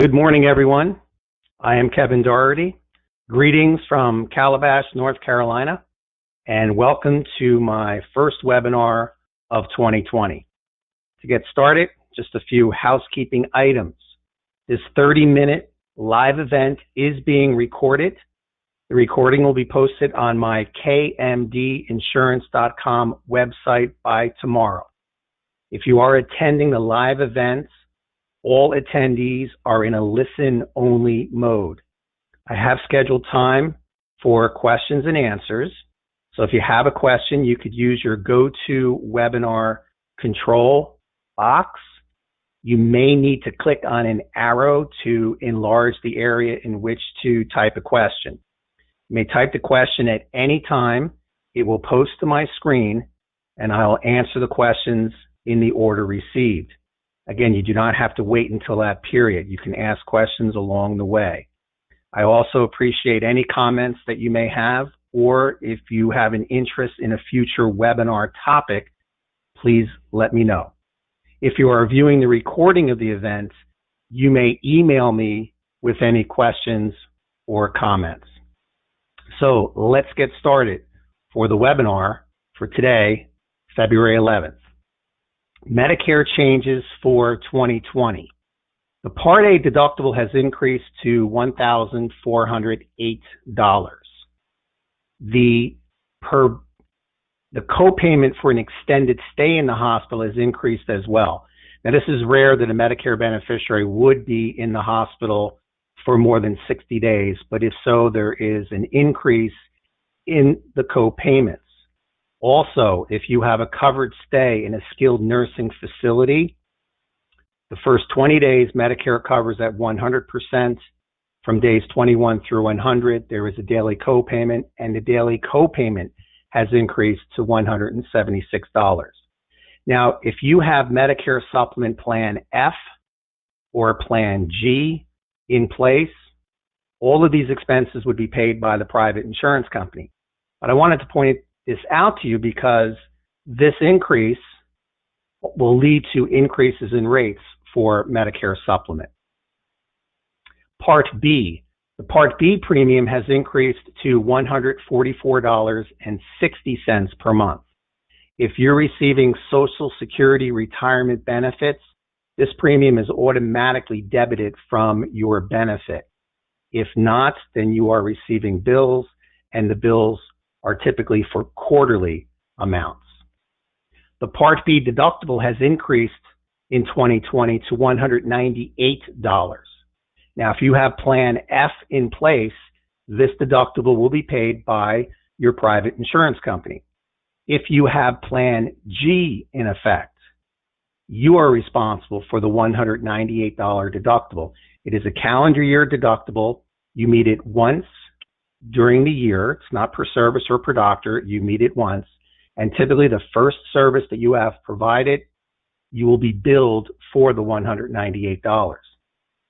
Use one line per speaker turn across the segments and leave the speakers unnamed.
Good morning, everyone. I am Kevin Doherty. Greetings from Calabash, North Carolina, and welcome to my first webinar of 2020. To get started, just a few housekeeping items. This 30-minute live event is being recorded. The recording will be posted on my kmdinsurance.com website by tomorrow. If you are attending the live events, all attendees are in a listen-only mode. I have scheduled time for questions and answers. So if you have a question, you could use your GoToWebinar control box. You may need to click on an arrow to enlarge the area in which to type a question. You may type the question at any time. It will post to my screen, and I'll answer the questions in the order received. Again, you do not have to wait until that period. You can ask questions along the way. I also appreciate any comments that you may have, or if you have an interest in a future webinar topic, please let me know. If you are viewing the recording of the event, you may email me with any questions or comments. So let's get started for the webinar for today, February 11th. Medicare changes for 2020. The Part A deductible has increased to $1,408. The copayment for an extended stay in the hospital has increased as well. Now, this is rare that a Medicare beneficiary would be in the hospital for more than 60 days, but if so, there is an increase in the copayments. Also, if you have a covered stay in a skilled nursing facility, the first 20 days Medicare covers at 100%. From days 21 through 100, there is a daily copayment, and the daily copayment has increased to $176. Now, if you have Medicare Supplement Plan F or Plan G in place, all of these expenses would be paid by the private insurance company. But I wanted to point this out to you because this increase will lead to increases in rates for Medicare Supplement. Part B. The Part B premium has increased to $144.60 per month. If you're receiving Social Security retirement benefits, this premium is automatically debited from your benefit. If not, then you are receiving bills, and the bills are typically for quarterly amounts. The Part B deductible has increased in 2020 to $198. Now, if you have Plan F in place, this deductible will be paid by your private insurance company. If you have Plan G in effect, you are responsible for the $198 deductible. It is a calendar year deductible. You meet it once during the year. It's not per service or per doctor. You meet it once. And typically the first service that you have provided, you will be billed for the $198.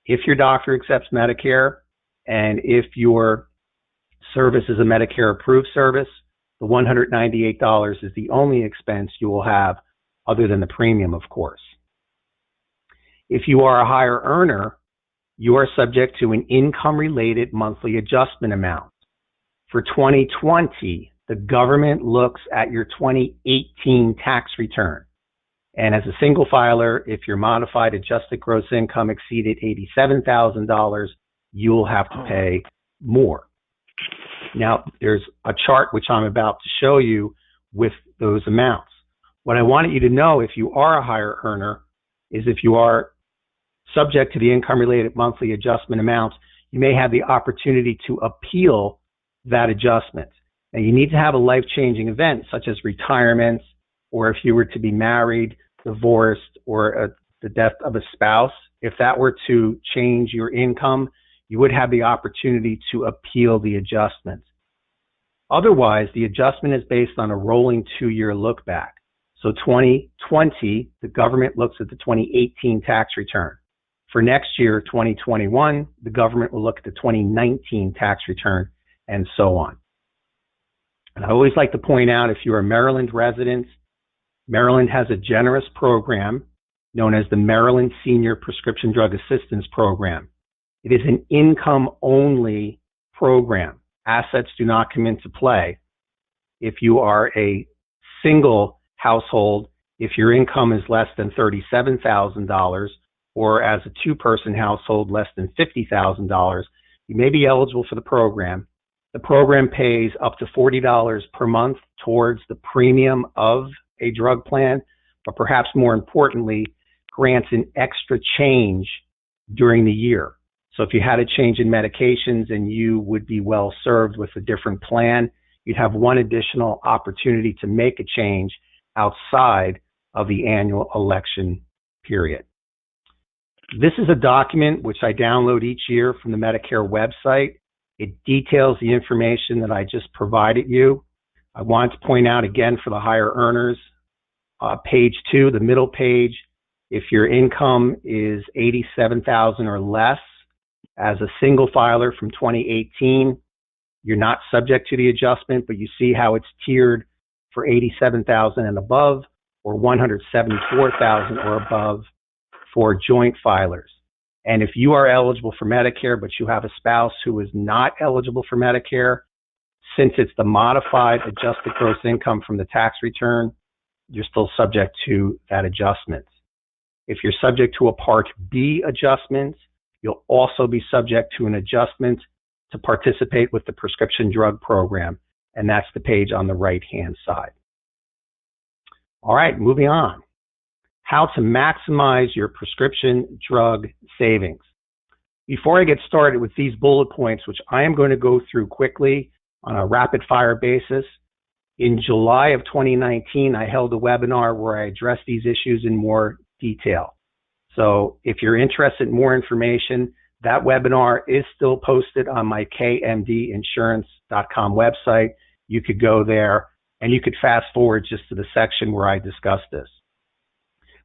If your doctor accepts Medicare and if your service is a Medicare approved service, the $198 is the only expense you will have other than the premium, of course. If you are a higher earner, you are subject to an income-related monthly adjustment amount. For 2020, the government looks at your 2018 tax return. And as a single filer, if your modified adjusted gross income exceeded $87,000, you will have to pay more. Now, there's a chart which I'm about to show you with those amounts. What I wanted you to know, if you are a higher earner, is if you are subject to the income-related monthly adjustment amount, you may have the opportunity to appeal that adjustment. Now, you need to have a life-changing event, such as retirement, or if you were to be married, divorced, or the death of a spouse. If that were to change your income, you would have the opportunity to appeal the adjustment. Otherwise, the adjustment is based on a rolling 2-year look back. So 2020, the government looks at the 2018 tax return. For next year, 2021, the government will look at the 2019 tax return, and so on. And I always like to point out, if you're a Maryland resident, Maryland has a generous program known as the Maryland Senior Prescription Drug Assistance Program. It is an income-only program. Assets do not come into play. If you are a single household, if your income is less than $37,000, or as a two-person household less than $50,000, you may be eligible for the program. The program pays up to $40 per month towards the premium of a drug plan, but perhaps more importantly, grants an extra change during the year. So if you had a change in medications and you would be well served with a different plan, you'd have one additional opportunity to make a change outside of the annual election period. This is a document which I download each year from the Medicare website. It details the information that I just provided you. I want to point out again for the higher earners, page 2, the middle page, if your income is $87,000 or less, as a single filer from 2018, you're not subject to the adjustment, but you see how it's tiered for $87,000 and above, or $174,000 or above for joint filers. And if you are eligible for Medicare, but you have a spouse who is not eligible for Medicare, since it's the modified adjusted gross income from the tax return, you're still subject to that adjustment. If you're subject to a Part B adjustment, you'll also be subject to an adjustment to participate with the prescription drug program, and that's the page on the right-hand side. All right, moving on. How to maximize your prescription drug savings. Before I get started with these bullet points, which I am going to go through quickly on a rapid-fire basis, in July of 2019, I held a webinar where I addressed these issues in more detail. So if you're interested in more information, that webinar is still posted on my kmdinsurance.com website. You could go there and you could fast forward just to the section where I discussed this.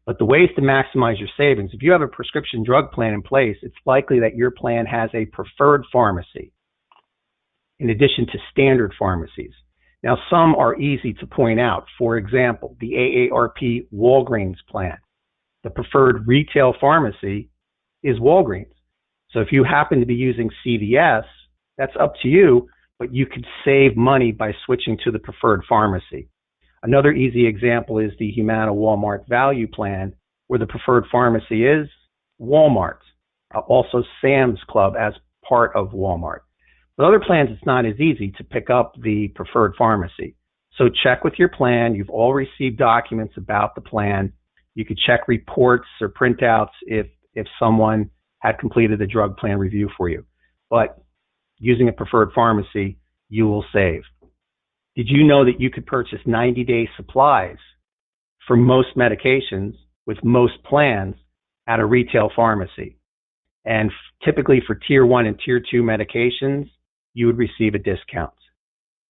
But the ways to maximize your savings, if you have a prescription drug plan in place, it's likely that your plan has a preferred pharmacy in addition to standard pharmacies. Now, some are easy to point out. For example, the AARP Walgreens plan. The preferred retail pharmacy is Walgreens. So if you happen to be using CVS, that's up to you, but you could save money by switching to the preferred pharmacy. Another easy example is the Humana Walmart Value Plan, where the preferred pharmacy is Walmart, also Sam's Club as part of Walmart. With other plans, it's not as easy to pick up the preferred pharmacy. So check with your plan. You've all received documents about the plan. You could check reports or printouts if someone had completed the drug plan review for you. But using a preferred pharmacy, you will save. Did you know that you could purchase 90-day supplies for most medications with most plans at a retail pharmacy? And typically for Tier 1 and Tier 2 medications, you would receive a discount.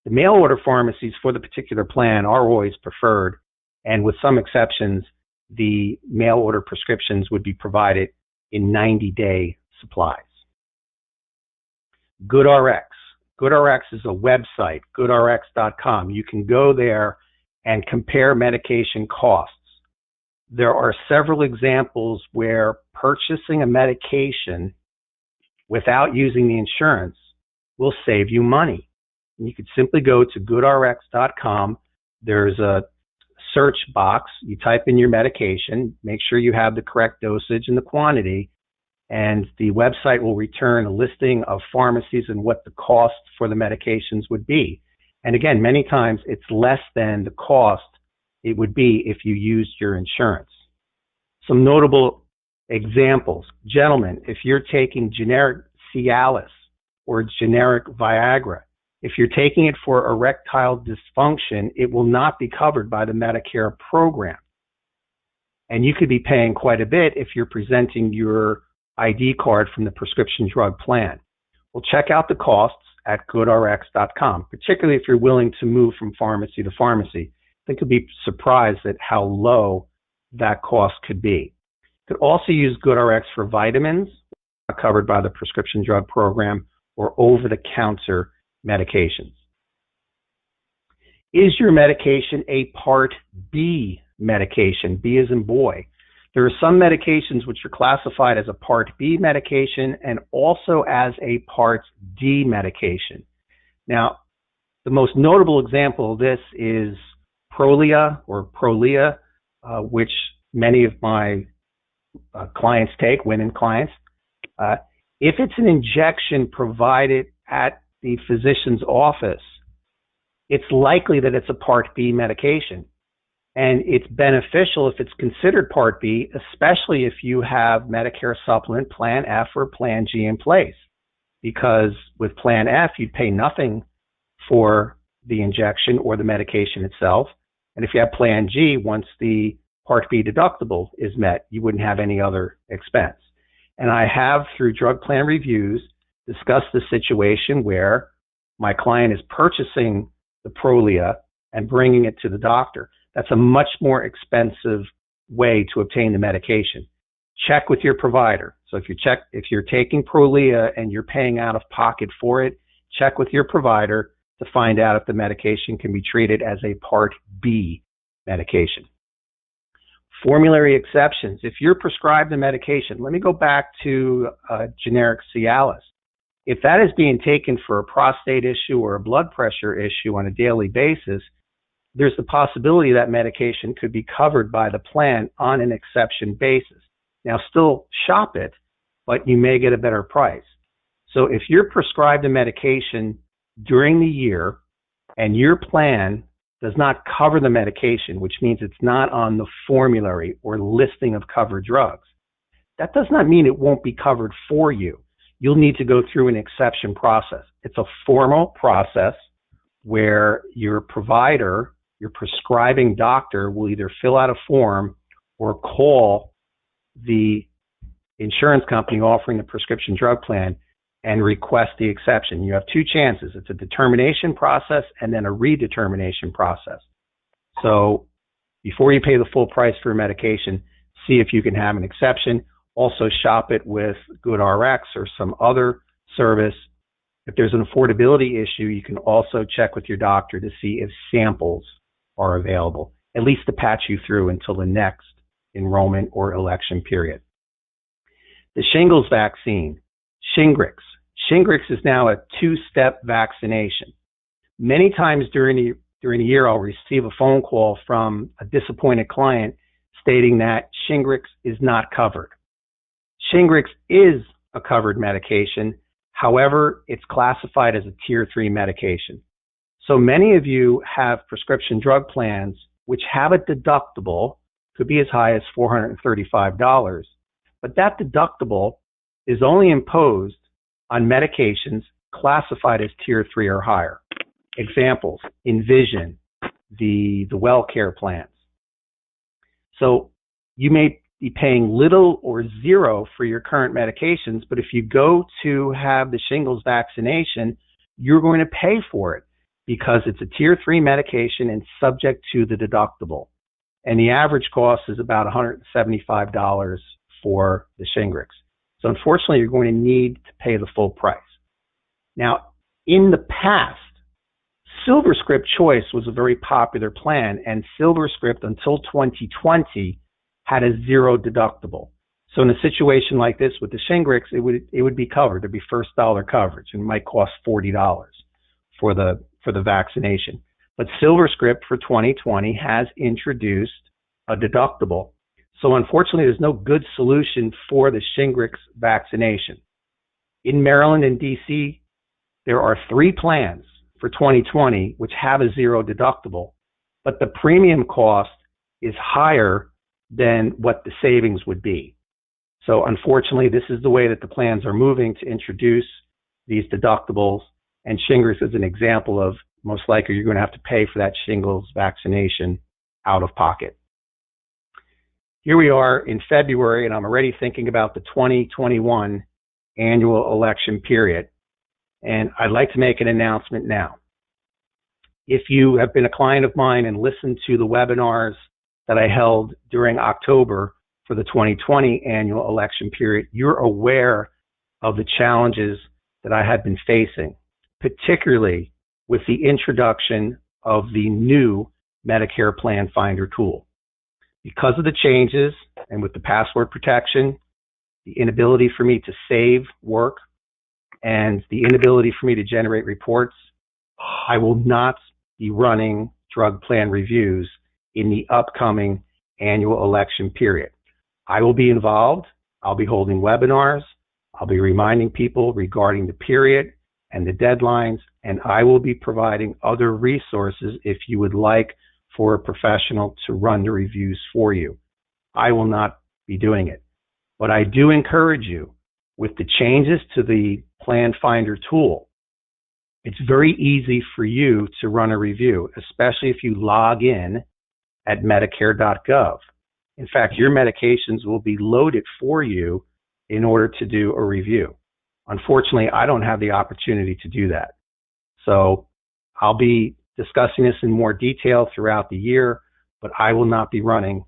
The mail order pharmacies for the particular plan are always preferred, and with some exceptions, the mail order prescriptions would be provided in 90-day supplies. GoodRx. GoodRx is a website, goodrx.com. You can go there and compare medication costs. There are several examples where purchasing a medication without using the insurance will save you money. And you could simply go to goodrx.com. There's a search box. You type in your medication, make sure you have the correct dosage and the quantity, and the website will return a listing of pharmacies and what the cost for the medications would be. And again, many times it's less than the cost it would be if you used your insurance. Some notable examples. Gentlemen, if you're taking generic Cialis or generic Viagra, if you're taking it for erectile dysfunction, it will not be covered by the Medicare program. And you could be paying quite a bit if you're presenting your ID card from the prescription drug plan. Well, check out the costs at goodrx.com, particularly if you're willing to move from pharmacy to pharmacy. I think you'll be surprised at how low that cost could be. You could also use GoodRx for vitamins, not covered by the prescription drug program, or over-the-counter medications. Is your medication a Part B medication? B as in boy. There are some medications which are classified as a Part B medication and also as a Part D medication. Now, the most notable example of this is Prolia or Prolia, which many of my clients take, women clients. If it's an injection provided at the physician's office, it's likely that it's a Part B medication. And it's beneficial if it's considered Part B, especially if you have Medicare Supplement Plan F or Plan G in place. Because with Plan F, you'd pay nothing for the injection or the medication itself. And if you have Plan G, once the Part B deductible is met, you wouldn't have any other expense. And I have, through drug plan reviews, discussed the situation where my client is purchasing the Prolia and bringing it to the doctor. That's a much more expensive way to obtain the medication. Check with your provider. So if you're taking Prolia and you're paying out of pocket for it, check with your provider to find out if the medication can be treated as a Part B medication. Formulary exceptions. If you're prescribed a medication, let me go back to generic Cialis. If that is being taken for a prostate issue or a blood pressure issue on a daily basis, there's the possibility that medication could be covered by the plan on an exception basis. Now, still shop it, but you may get a better price. So if you're prescribed a medication during the year and your plan does not cover the medication, which means it's not on the formulary or listing of covered drugs, that does not mean it won't be covered for you. You'll need to go through an exception process. It's a formal process where your provider, your prescribing doctor, will either fill out a form or call the insurance company offering the prescription drug plan and request the exception. You have two chances. It's a determination process and then a redetermination process. So before you pay the full price for a medication, see if you can have an exception. Also shop it with GoodRx or some other service. If there's an affordability issue, you can also check with your doctor to see if samples are available, at least to patch you through until the next enrollment or election period. The shingles vaccine, Shingrix. Shingrix is now a two-step vaccination. Many times during the year, I'll receive a phone call from a disappointed client stating that Shingrix is not covered. Shingrix is a covered medication. However, it's classified as a Tier 3 medication. So many of you have prescription drug plans which have a deductible, could be as high as $435, but that deductible is only imposed on medications classified as Tier 3 or higher. Examples, Envision, the WellCare plans. So you may be paying little or zero for your current medications, but if you go to have the shingles vaccination, you're going to pay for it because it's a Tier 3 medication and subject to the deductible. And the average cost is about $175 for the Shingrix. So unfortunately, you're going to need to pay the full price. Now, in the past, SilverScript Choice was a very popular plan, and SilverScript until 2020 had a zero deductible. So in a situation like this with the Shingrix, it would be covered. There'd be first dollar coverage, and it might cost $40 for the vaccination. But SilverScript for 2020 has introduced a deductible. So unfortunately, there's no good solution for the Shingrix vaccination. In Maryland and DC, there are 3 plans for 2020 which have a zero deductible, but the premium cost is higher than what the savings would be. So unfortunately, this is the way that the plans are moving to introduce these deductibles, and Shingrix is an example of most likely you're going to have to pay for that shingles vaccination out of pocket. Here we are in February, and I'm already thinking about the 2021 annual election period, and I'd like to make an announcement now. If you have been a client of mine and listened to the webinars that I held during October for the 2020 annual election period, you're aware of the challenges that I had been facing, particularly with the introduction of the new Medicare Plan Finder tool. Because of the changes and with the password protection, the inability for me to save work, and the inability for me to generate reports, I will not be running drug plan reviews in the upcoming annual election period. I will be involved. I'll be holding webinars. I'll be reminding people regarding the period and the deadlines, and I will be providing other resources if you would like for a professional to run the reviews for you. I will not be doing it. But I do encourage you, with the changes to the Plan Finder tool, it's very easy for you to run a review, especially if you log in at Medicare.gov. In fact, your medications will be loaded for you in order to do a review. Unfortunately, I don't have the opportunity to do that. So I'll be discussing this in more detail throughout the year, but I will not be running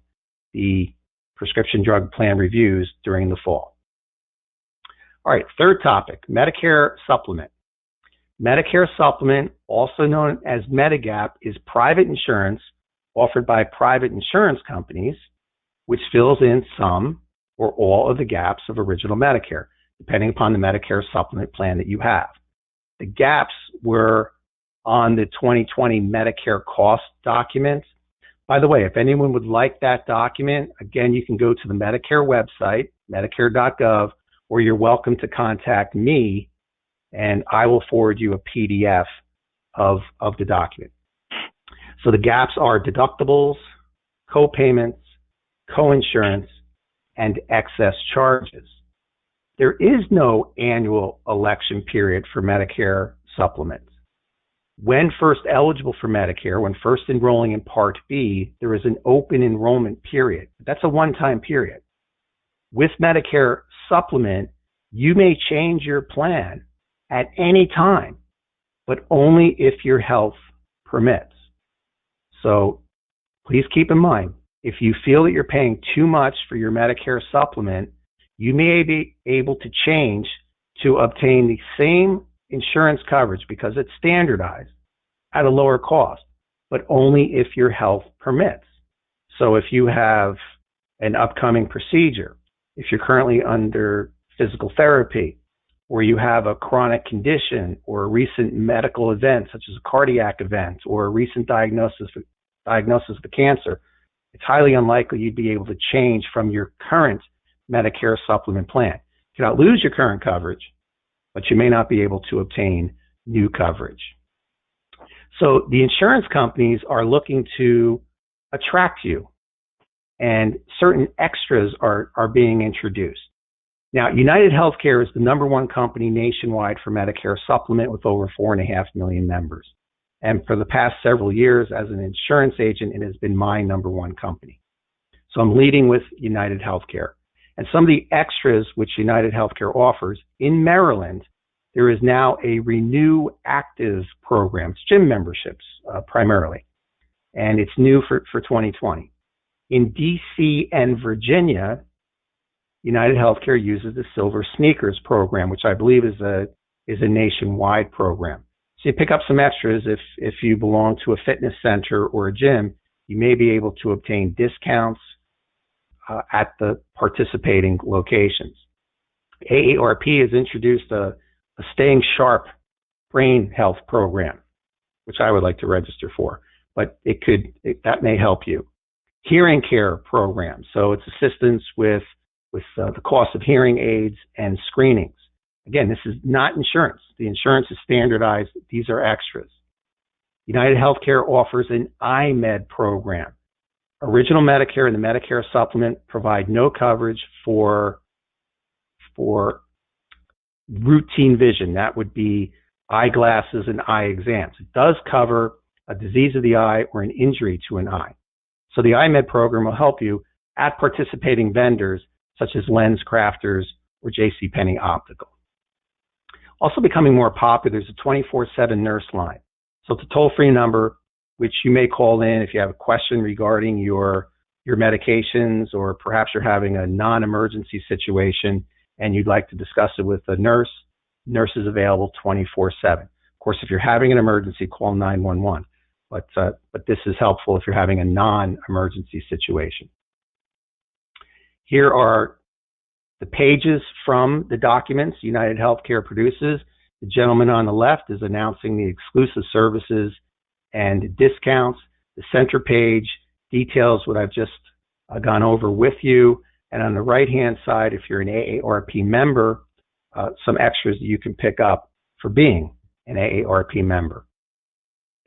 the prescription drug plan reviews during the fall. All right, third topic, Medicare Supplement. Medicare Supplement, also known as Medigap, is private insurance offered by private insurance companies, which fills in some or all of the gaps of original Medicare, depending upon the Medicare Supplement plan that you have. The gaps were on the 2020 Medicare cost document. By the way, if anyone would like that document, again, you can go to the Medicare website, Medicare.gov, or you're welcome to contact me, and I will forward you a PDF of the document. So the gaps are deductibles, co-payments, co-insurance, and excess charges. There is no annual election period for Medicare supplements. When first eligible for Medicare, when first enrolling in Part B, there is an open enrollment period. That's a one-time period. With Medicare supplement, you may change your plan at any time, but only if your health permits. So please keep in mind, if you feel that you're paying too much for your Medicare supplement, you may be able to change to obtain the same insurance coverage because it's standardized at a lower cost, but only if your health permits. So if you have an upcoming procedure, if you're currently under physical therapy, or you have a chronic condition or a recent medical event, such as a cardiac event or a recent diagnosis of cancer, it's highly unlikely you'd be able to change from your current Medicare supplement plan. You cannot lose your current coverage, but you may not be able to obtain new coverage. So the insurance companies are looking to attract you, and certain extras are being introduced. Now, United Healthcare is the #1 company nationwide for Medicare supplement with over 4.5 million members. And for the past several years, as an insurance agent, it has been my #1 company. So I'm leading with United Healthcare. And some of the extras which United Healthcare offers, in Maryland, there is now a Renew Active program. It's gym memberships primarily, and it's new for 2020. In DC and Virginia, United Healthcare uses the Silver Sneakers program, which I believe is a nationwide program. So you pick up some extras if you belong to a fitness center or a gym. You may be able to obtain discounts at the participating locations. AARP has introduced a Staying Sharp brain health program, which I would like to register for, but that may help you. Hearing care program, so it's assistance with the cost of hearing aids and screenings. Again, this is not insurance. The insurance is standardized. These are extras. United Healthcare offers an iMed program. Original Medicare and the Medicare supplement provide no coverage for routine vision. That would be eyeglasses and eye exams. It does cover a disease of the eye or an injury to an eye. So the iMed program will help you at participating vendors such as Lens Crafters or JCPenney Optical. Also becoming more popular, there's a 24/7 nurse line. So it's a toll-free number which you may call in if you have a question regarding your medications, or perhaps you're having a non-emergency situation and you'd like to discuss it with a nurse. Nurse is available 24/7. Of course, if you're having an emergency, call 911. But this is helpful if you're having a non-emergency situation. Here are the pages from the documents United Healthcare produces. The gentleman on the left is announcing the exclusive services and discounts. The center page details what I've just gone over with you. And on the right-hand side, if you're an AARP member, some extras that you can pick up for being an AARP member.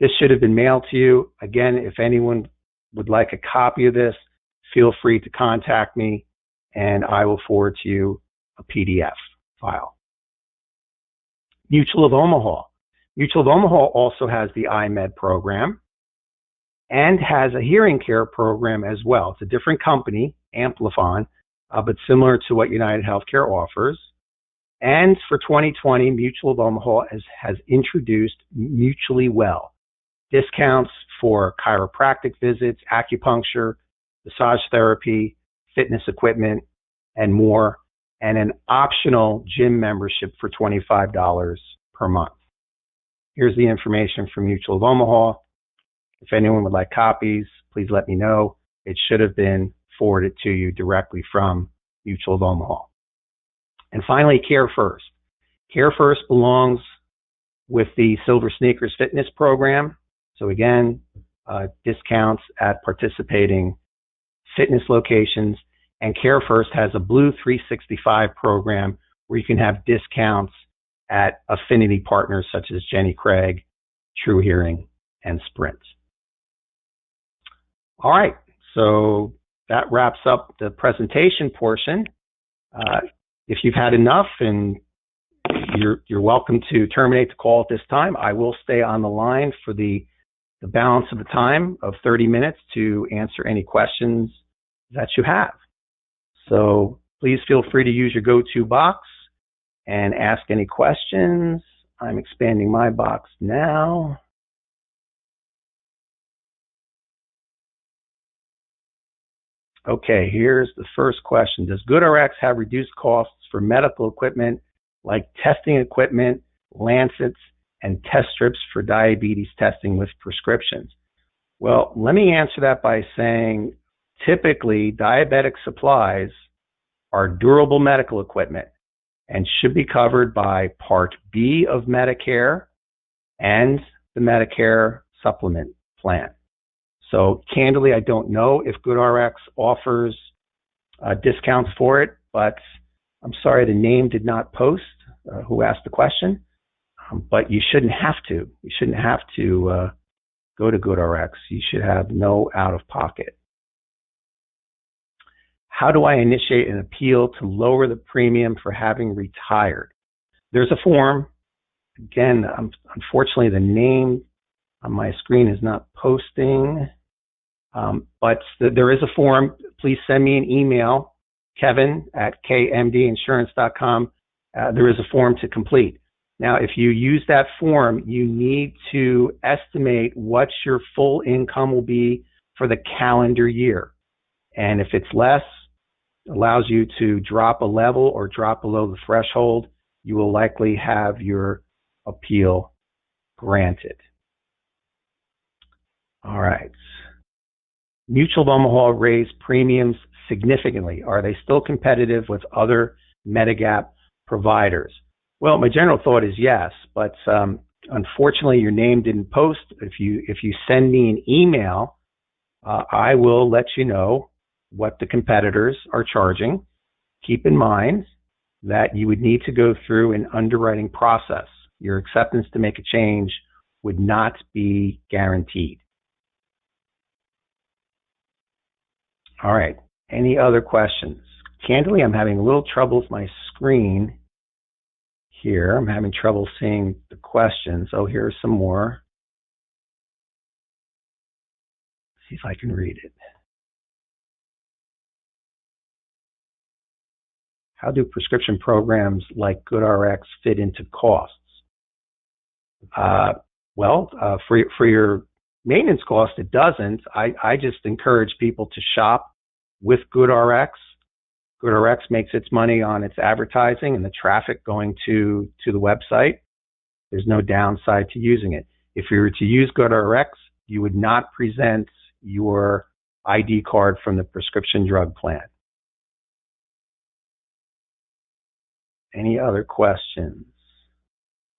This should have been mailed to you. Again, if anyone would like a copy of this, feel free to contact me and I will forward to you a PDF file. Mutual of Omaha. Mutual of Omaha also has the iMed program and has a hearing care program as well. It's a different company, Amplifon, but similar to what United Healthcare offers. And for 2020, Mutual of Omaha has introduced Mutually Well, discounts for chiropractic visits, acupuncture, massage therapy, fitness equipment, and more, and an optional gym membership for $25 per month. Here's the information from Mutual of Omaha. If anyone would like copies, please let me know. It should have been forwarded to you directly from Mutual of Omaha. And finally, Care First. Care First belongs with the Silver Sneakers Fitness program. So again, discounts at participating fitness locations. And Care First has a Blue 365 program where you can have discounts at affinity partners such as Jenny Craig, True Hearing, and Sprint. All right, so that wraps up the presentation portion. If you've had enough, and you're welcome to terminate the call at this time. I will stay on the line for the balance of the time of 30 minutes to answer any questions that you have. So please feel free to use your go-to box and ask any questions. I'm expanding my box now. Okay, here's the first question. Does GoodRx have reduced costs for medical equipment like testing equipment, lancets, and test strips for diabetes testing with prescriptions? Well, let me answer that by saying typically diabetic supplies are durable medical equipment and should be covered by Part B of Medicare and the Medicare supplement plan. So candidly, I don't know if GoodRx offers discounts for it, but I'm sorry the name did not post who asked the question, but you shouldn't have to. You shouldn't have to go to GoodRx. You should have no out-of-pocket. How do I initiate an appeal to lower the premium for having retired? There's a form. Again, unfortunately, the name on my screen is not posting, but there is a form. Please send me an email, kevin@kmdinsurance.com. There is a form to complete. Now, if you use that form, you need to estimate what your full income will be for the calendar year. And if it's less, allows you to drop a level or drop below the threshold, you will likely have your appeal granted. All right. Mutual of Omaha raised premiums significantly. Are they still competitive with other Medigap providers? Well, my general thought is yes, but unfortunately your name didn't post. If you send me an email, I will let you know what the competitors are charging. Keep in mind that you would need to go through an underwriting process. Your acceptance to make a change would not be guaranteed. All right, any other questions? Candidly, I'm having a little trouble with my screen here. I'm having trouble seeing the questions. Oh, here's some more. See if I can read it. How do prescription programs like GoodRx fit into costs? For your maintenance cost, it doesn't. I just encourage people to shop with GoodRx. GoodRx makes its money on its advertising and the traffic going to the website. There's no downside to using it. If you were to use GoodRx, you would not present your ID card from the prescription drug plan. Any other questions?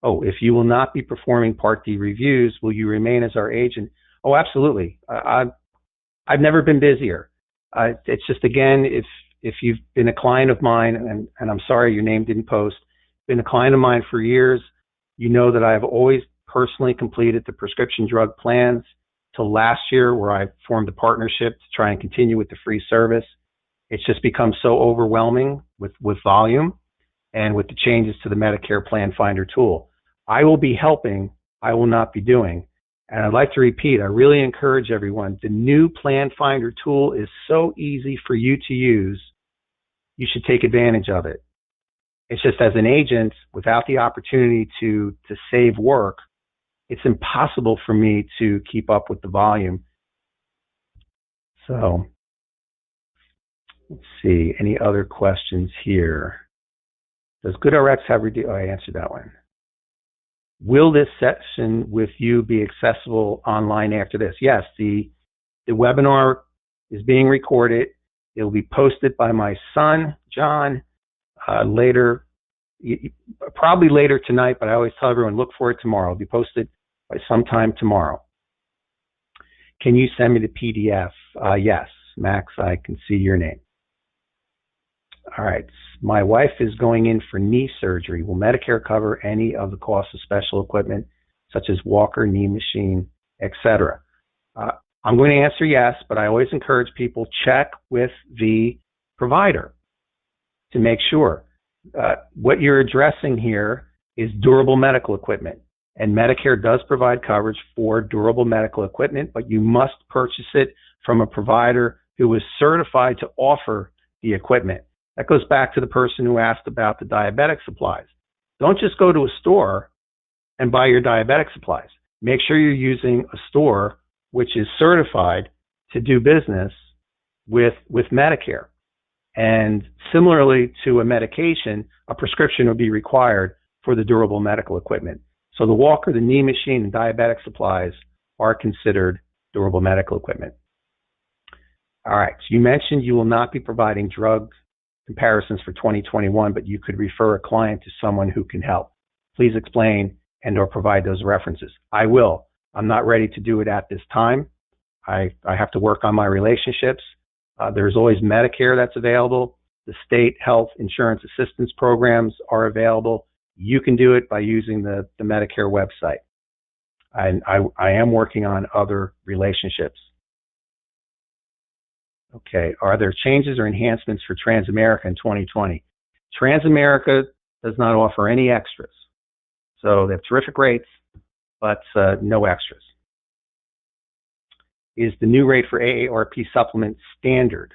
Oh, if you will not be performing Part D reviews, will you remain as our agent? Oh, absolutely. I've never been busier. It's just, again, if you've been a client of mine, and I'm sorry your name didn't post, been a client of mine for years, you know that I've always personally completed the prescription drug plans till last year, where I formed a partnership to try and continue with the free service. It's just become so overwhelming with volume and with the changes to the Medicare Plan Finder tool. I will be helping, I will not be doing. And I'd like to repeat, I really encourage everyone, the new Plan Finder tool is so easy for you to use, you should take advantage of it. It's just, as an agent, without the opportunity to save work, it's impossible for me to keep up with the volume. So, let's see, any other questions here? Does GoodRx have oh, I answered that one. Will this session with you be accessible online after this? Yes, the webinar is being recorded. It will be posted by my son, John, later, probably later tonight, but I always tell everyone, look for it tomorrow. It'll be posted by sometime tomorrow. Can you send me the PDF? Yes, Max, I can see your name. All right, my wife is going in for knee surgery. Will Medicare cover any of the costs of special equipment, such as walker, knee machine, etc.? I'm going to answer yes, but I always encourage people, check with the provider to make sure. What you're addressing here is durable medical equipment, and Medicare does provide coverage for durable medical equipment, but you must purchase it from a provider who is certified to offer the equipment. That goes back to the person who asked about the diabetic supplies. Don't just go to a store and buy your diabetic supplies. Make sure you're using a store which is certified to do business with Medicare. And similarly to a medication, a prescription will be required for the durable medical equipment. So the walker, the knee machine, and diabetic supplies are considered durable medical equipment. All right, so you mentioned you will not be providing drug comparisons for 2021, but you could refer a client to someone who can help. Please explain and/or provide those references. I will. I'm not ready to do it at this time. I have to work on my relationships. There's always Medicare that's available. The state health insurance assistance programs are available. You can do it by using the Medicare website. And I am working on other relationships. Okay, are there changes or enhancements for Transamerica in 2020? Transamerica does not offer any extras. So they have terrific rates, but no extras. Is the new rate for AARP supplement standard?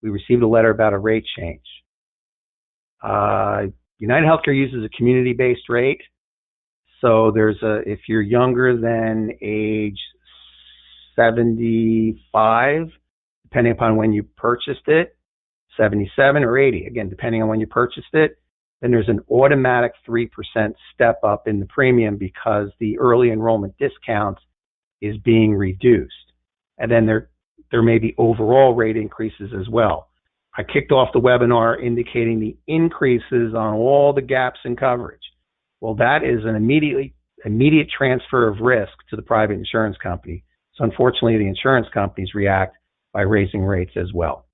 We received a letter about a rate change. United Healthcare uses a community-based rate. So if you're younger than age 75, depending upon when you purchased it, 77 or 80, again, depending on when you purchased it, then there's an automatic 3% step up in the premium because the early enrollment discount is being reduced. And then there may be overall rate increases as well. I kicked off the webinar indicating the increases on all the gaps in coverage. Well, that is an immediate transfer of risk to the private insurance company. So unfortunately, the insurance companies react by raising rates as well.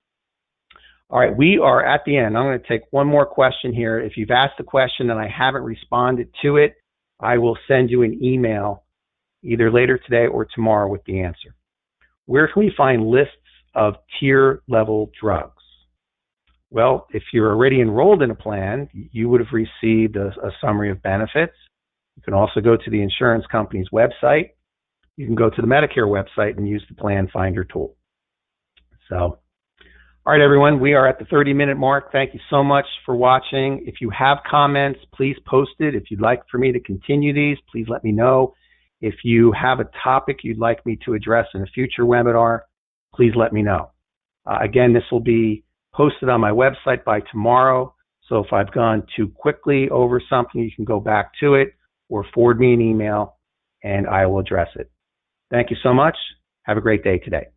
All right, we are at the end. I'm going to take one more question here. If you've asked a question and I haven't responded to it, I will send you an email either later today or tomorrow with the answer. Where can we find lists of tier level drugs? Well, if you're already enrolled in a plan, you would have received a summary of benefits. You can also go to the insurance company's website. You can go to the Medicare website and use the Plan Finder tool. So, all right, everyone, we are at the 30-minute mark. Thank you so much for watching. If you have comments, please post it. If you'd like for me to continue these, please let me know. If you have a topic you'd like me to address in a future webinar, please let me know. Again, this will be posted on my website by tomorrow. So if I've gone too quickly over something, you can go back to it or forward me an email and I will address it. Thank you so much. Have a great day today.